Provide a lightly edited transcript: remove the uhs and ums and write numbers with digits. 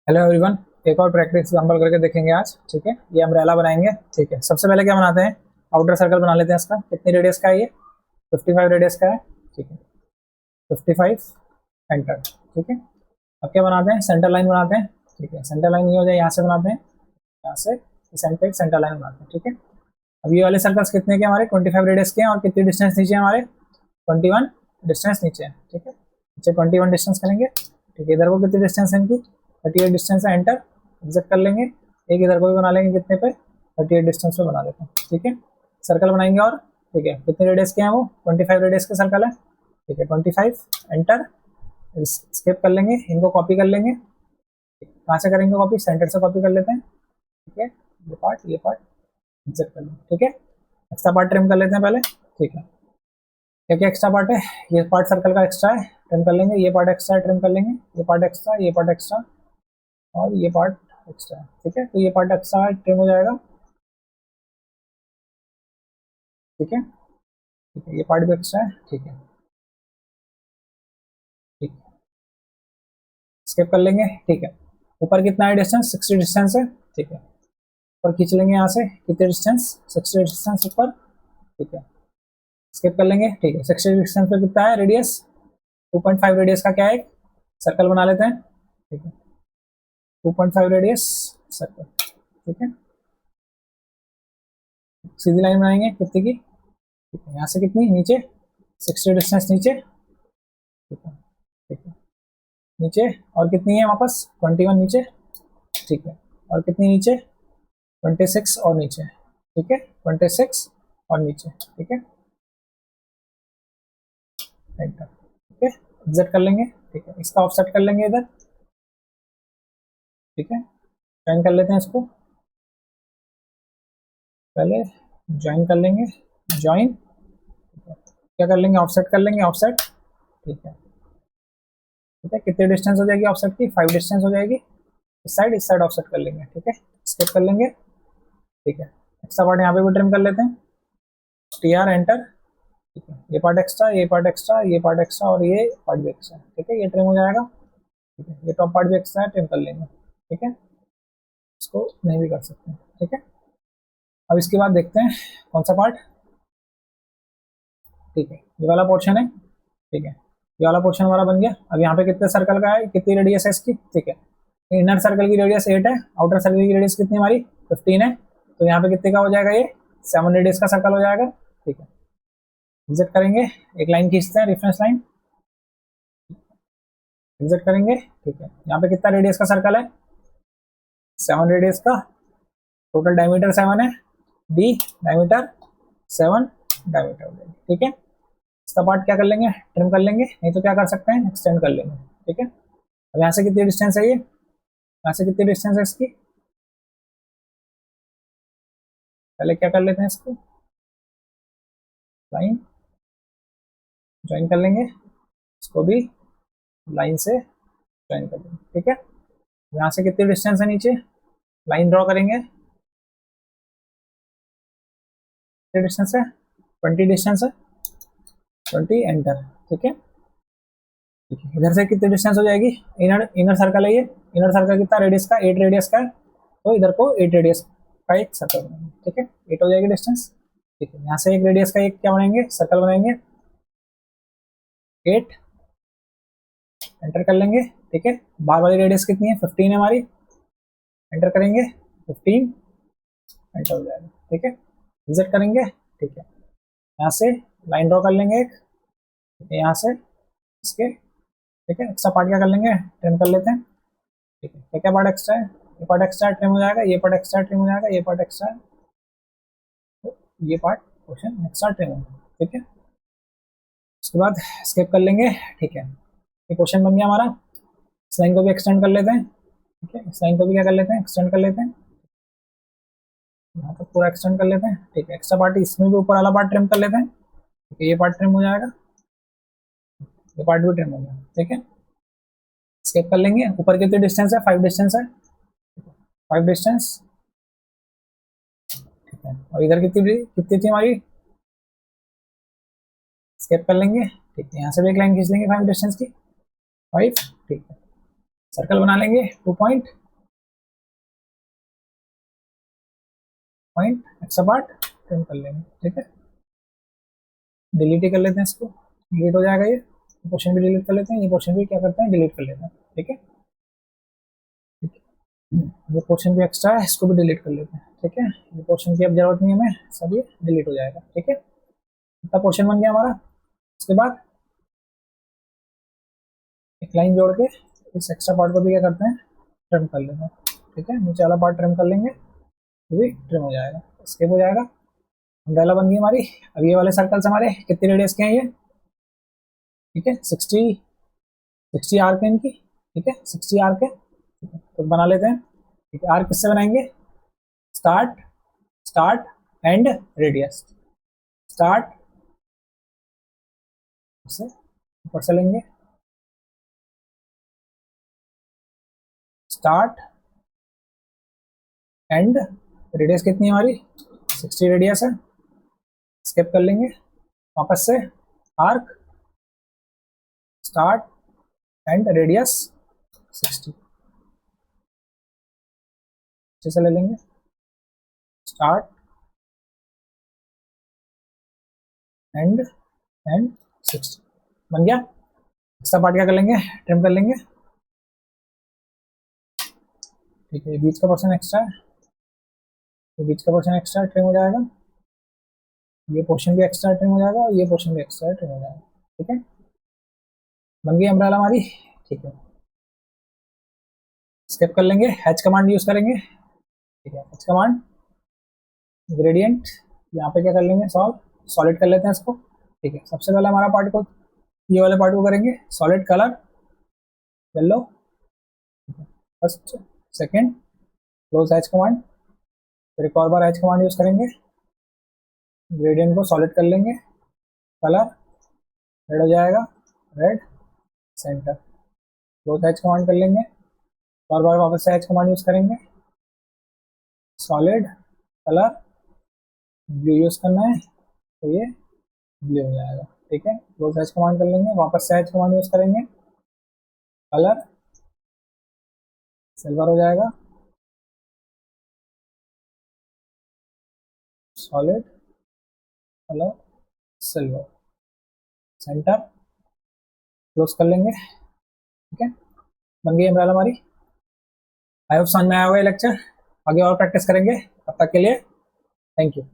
Hello everyone. एक और practice example करके देखेंगे आज। ठीक है, ये अम्ब्रेला बनाएंगे। ठीक है, सबसे पहले क्या बनाते हैं, आउटर सर्कल बना लेते हैं। इसका कितनी रेडियस का है ये? 55 रेडियस का है। ठीक है, 55 एंटर। ठीक है, अब क्या बनाते हैं, सेंटर लाइन बनाते हैं। ठीक है, सेंटर लाइन ये हो जाए, यहाँ से बनाते हैं, यहाँ से सेंटर सेंटर लाइन बनाते हैं। ठीक है, अब ये वाले सर्कल्स कितने के हमारे 25 रेडियस के हैं और कितनी डिस्टेंस नीचे हमारे 21 डिस्टेंस नीचे है। ठीक है, नीचे 21 डिस्टेंस करेंगे। ठीक है, इधर को कितनी डिस्टेंस है इनकी 38 डिस्टेंस है। एंटर एग्जिट कर लेंगे। एक इधर को भी बना लेंगे, कितने पे 38 डिस्टेंस पे बना लेते हैं। ठीक है, सर्कल बनाएंगे और ठीक है, कितने रेडियस के हैं वो 25 रेडियस के सर्कल है। ठीक है, 25 एंटर स्किप कर लेंगे, इनको कॉपी कर लेंगे। कहाँ से करेंगे कॉपी, सेंटर से कॉपी कर लेते हैं। ठीक है, ये पार्ट एग्जिट कर लेंगे। ठीक है, एक्स्ट्रा पार्ट ट्रिम कर लेते हैं पहले। ठीक है, क्या क्या एक्स्ट्रा पार्ट है, ये पार्ट सर्कल का एक्स्ट्रा है, ट्रिम कर लेंगे। ये पार्ट एक्स्ट्रा है, ट्रिम कर लेंगे। ये पार्ट एक्स्ट्रा, ये पार्ट एक्स्ट्रा और ये पार्ट एक्स्ट्रा है। ठीक है, तो ये पार्ट एक्स्ट्रा है, ट्रिम हो जाएगा। ठीक है, ठीक है, ये पार्ट भी एक्स्ट्रा है। ठीक है, ठीक है, स्किप कर लेंगे। ठीक है, ऊपर कितना है डिस्टेंस, 60 डिस्टेंस है। ठीक है, ऊपर खींच लेंगे यहाँ से, कितने डिस्टेंस 60 डिस्टेंस ऊपर। ठीक है, स्किप कर लेंगे। ठीक है, 60 डिस्टेंस पे कितना है रेडियस, 2.5 रेडियस का क्या है, सर्कल बना लेते हैं। ठीक है, 2.5 रेडियस सर्कल। ठीक है, सीधी लाइन बनाएंगे कितने की। ठीक है, यहाँ से कितनी नीचे 60 डिस्टेंस नीचे। ठीक है, ठीक है, नीचे और कितनी है वापस 21 नीचे। ठीक है, और कितनी नीचे 26 और नीचे। ठीक है, 26 और नीचे। ठीक है, एंटर। ठीक है, एग्जिट कर लेंगे। ठीक है, इसका ऑफसेट कर लेंगे इधर। ठीक है, ज्वाइन कर लेते हैं इसको, पहले ज्वाइन कर लेंगे। ज्वाइन, क्या कर लेंगे, ऑफसेट कर लेंगे, ऑफसेट। ठीक है, ठीक है, कितनी डिस्टेंस हो जाएगी ऑफसेट की, 5 डिस्टेंस हो जाएगी। इस साइड ऑफसेट कर लेंगे। ठीक है, स्किप कर लेंगे। ठीक है, एक्स्ट्रा पार्ट यहाँ पे भी ट्रिम कर लेते हैं। T R enter. ठीक है, ये पार्ट एक्स्ट्रा, ये पार्ट एक्स्ट्रा, ये पार्ट एक्स्ट्रा और ये पार्ट भी एक्स्ट्रा। ठीक है, ये ट्रिम हो जाएगा। ठीक है, ये टॉप पार्ट भी एक्स्ट्रा है, ट्रिम कर लेंगे। ठीक है, इसको नहीं भी कर सकते हैं। ठीक है, अब इसके बाद देखते हैं कौन सा पार्ट। ठीक है, ये वाला पोर्शन है। ठीक है, ये वाला पोर्शन हमारा बन गया। अब यहाँ पे कितने सर्कल का है, कितनी रेडियस है इसकी। ठीक है, इनर सर्कल की रेडियस 8 है, आउटर सर्कल की रेडियस कितनी हमारी 15 है। तो यहाँ पे कितने का हो जाएगा, ये 7 रेडियस का सर्कल हो जाएगा। ठीक है, एग्जिट करेंगे, एक लाइन खींचते हैं, रेफरेंस लाइन, एग्जिट करेंगे। ठीक है, यहाँ पे कितना रेडियस का सर्कल है, 7 रेडियस का, टोटल डायमीटर 7 है, डी डायमीटर 7 डायमीटर हो जाएगा। ठीक है, इसका पार्ट क्या कर लेंगे, ट्रिम कर लेंगे, नहीं तो क्या कर सकते हैं, एक्सटेंड कर लेंगे। ठीक है, अब यहाँ से कितनी डिस्टेंस है, ये यहाँ से कितनी डिस्टेंस है इसकी, पहले क्या कर लेते हैं, इसको लाइन ज्वाइन कर लेंगे, इसको भी लाइन से ज्वाइन कर लेंगे। ठीक है, यहाँ से कितनी डिस्टेंस है नीचे, लाइन ड्रॉ करेंगे, कितनी डिस्टेंस है 20 डिस्टेंस है, 20 एंटर। ठीक है, ठीक है, इधर से कितनी डिस्टेंस हो जाएगी, इनर इनर सर्कल है ये, इनर सर्कल कितना रेडियस का 8 रेडियस का है, तो इधर को 8 रेडियस का एक सर्कल बनाएंगे। ठीक है, 8 हो जाएगी डिस्टेंस। ठीक है, यहाँ से एक रेडियस का एक क्या बनाएंगे, सर्कल बनाएंगे, 8 एंटर कर लेंगे। ठीक है, बाहर वाली रेडियस कितनी है 15 है हमारी, एंटर करेंगे 15 एंटर हो जाएगा। ठीक है, विजिट करेंगे। ठीक है, यहाँ से लाइन ड्रॉ कर लेंगे एक, ठीक है, यहाँ से इसके। ठीक है, एक्स्ट्रा पार्ट क्या कर लेंगे, ट्रिम कर लेते हैं। ठीक है, क्या क्या पार्ट एक्स्ट्रा है, ये पार्ट एक्स्ट्रा ट्रिम हो जाएगा, ये पार्ट एक्स्ट्रा ट्रिम हो जाएगा, ये पार्ट एक्स्ट्रा, तो ये पार्ट पोर्शन एक्स्ट्रा ट्रिम हो जाएगा। ठीक है, उसके बाद स्किप कर लेंगे। ठीक है, ये क्वेश्चन बन गया हमारा। इस लाइन को भी एक्सटेंड कर लेते हैं। ठीक है, इस लाइन को भी क्या कर लेते हैं, एक्सटेंड कर लेते हैं, यहाँ तक पूरा एक्सटेंड कर लेते हैं। ठीक है, एक्स्ट्रा पार्ट इसमें भी ऊपर वाला पार्ट ट्रिम कर लेते हैं। ठीक है, ये पार्ट ट्रिम हो जाएगा, ये पार्ट भी ट्रिम हो जाएगा। ठीक है, स्केप कर लेंगे, ऊपर कितनी डिस्टेंस है 5 डिस्टेंस है, 5 डिस्टेंस। ठीक है, और इधर कितनी कितनी थी हमारी, स्केप कर लेंगे। ठीक है, यहाँ से भी एक लाइन खींच लेंगे 5 डिस्टेंस की, 5। ठीक है, सर्कल बना लेंगे 2 पॉइंट एक्स्ट्रा पार्ट ट्रिम कर लेंगे, ठीक है। डिलीट ही कर लेते हैं इसको, डिलीट हो जाएगा ये पोर्शन भी डिलीट कर लेते हैं, ये पोर्शन भी क्या करते हैं डिलीट कर लेते हैं, ठीक है। ये पोर्शन भी एक्स्ट्रा है, इसको भी डिलीट कर लेते हैं, ठीक है। ये पोर्शन की अब जरूरत नहीं है हमें, सब ये डिलीट हो जाएगा, ठीक है। इतना पोर्शन बन गया हमारा। उसके बाद एक लाइन जोड़ के इस एक्स्ट्रा पार्ट को भी क्या करते हैं ट्रिम कर लेते हैं, ठीक है। नीचे वाला पार्ट ट्रिम कर लेंगे, ये भी ट्रिम हो जाएगा, स्केप हो जाएगा। अम्ब्रेला बन गई हमारी। अब ये वाले सर्कल्स हमारे कितनी रेडियस के हैं ये, ठीक है, 60 आर के इनकी, ठीक है, 60 आर के, तो बना लेते हैं, ठीक है। आर किससे बनाएंगे, start start and radius, start से ऊपर से लेंगे, स्टार्ट एंड रेडियस कितनी है हमारी 60 रेडियस है, स्केप कर लेंगे वापस से, आर्क स्टार्ट एंड रेडियस 60 अच्छे से ले लेंगे, स्टार्ट एंड 60 बन गया। एक्स्ट्रा पार्ट क्या कर लेंगे ट्रिम कर लेंगे, ठीक है। बीच का पोर्शन एक्स्ट्रा है तो बीच का पोर्शन एक्स्ट्रा ट्रिम हो जाएगा, ये पोर्शन भी एक्स्ट्रा ट्रिम हो जाएगा और ये पोर्शन भी एक्स्ट्रा ट्रिम हो जाएगा, ठीक है। बन गई अम्ब्रेला हमारी, ठीक है। स्केप कर लेंगे, हैच कमांड यूज करेंगे, ठीक है। हैच कमांड ग्रेडियंट, यहाँ पे क्या कर लेंगे सॉलिड कर लेते हैं इसको, ठीक है। सबसे पहले हमारा पार्ट को ये वाले पार्ट को करेंगे solid colour yellow, first second close hatch command, फिर एक और बार हैच कमांड यूज करेंगे, ग्रेडियंट को सॉलिड कर लेंगे, कलर रेड हो जाएगा, red centre, close hatch command कर लेंगे, और बार वापस से हैच कमांड यूज करेंगे, सॉलिड कलर ब्लू यूज करना है तो ये ब्लू हो जाएगा, ठीक है। क्लोज हैच कमांड कर लेंगे, वापस से हैच कमांड यूज करेंगे, कलर सिल्वर हो जाएगा, solid colour silver, centre close कर लेंगे, ठीक है। बन गई अम्ब्रेला हमारी। आई होप समझ में आया होगा ये लेक्चर, आगे और प्रैक्टिस करेंगे, तब तक के लिए थैंक यू।